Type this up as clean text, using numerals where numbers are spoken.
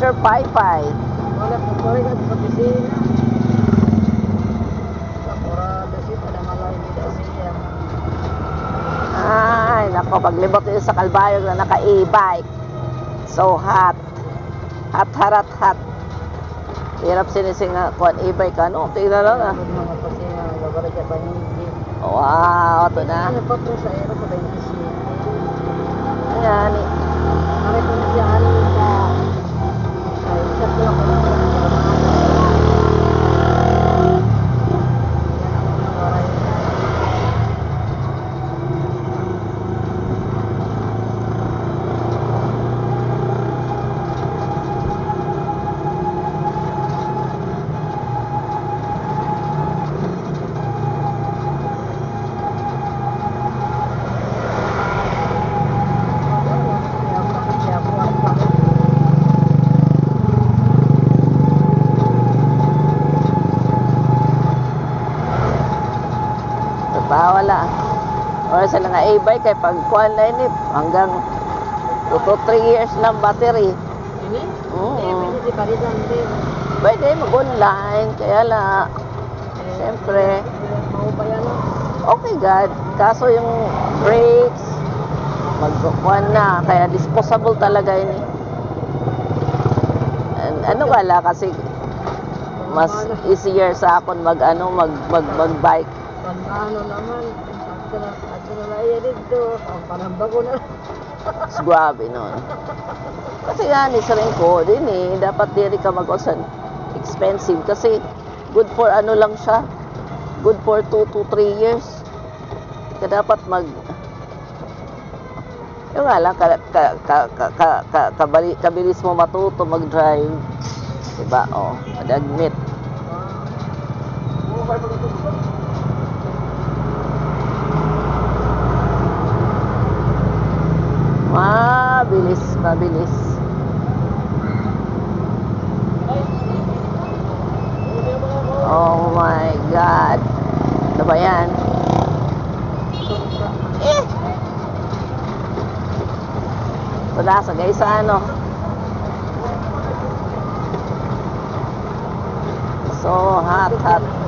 Sir Pai Pai. Wala po ko rin sa pisina. Sa Porada siya, pada malay nila siya. Ay, nako, paglibot nyo sa Kalbayog na naka-e-bike. So hot. Hot, hot, hot, hot. Hirap sinising nga kuhan e-bike, ano? Tingnan lang ah. Mga pasina, nagabara siya pa hindi. Wow, ito na. Ano pa po sa aero sa 27? Ayan. Kami po na siya ano sa isa po ako na Wala. Or sila nga e-bike kay pag kuhan na ini hanggang 2 to 3 years lang battery. ini? Oo. Pwede si Parisan din. Pwede mag-online kaya lang siyempre Mau pa yan no? okay God. Kaso yung brakes magkuhan na kaya disposable talaga ini. Ano wala kasi mas easier sa akon mag-bike. Ano naman, at na laya dito, ang panambago na. Grabe nun. Kasi nga ni sa rin ko din eh, dapat diri ka mag-osan expensive kasi good for ano lang siya, good for 2 to 3 years. Kaya dapat yung nga lang kabilis mo matuto mag-drive, diba? Oh, ad-admit. Mabilis. Oh my God. Ano ba yan? Wala sa guys sa ano. So hot.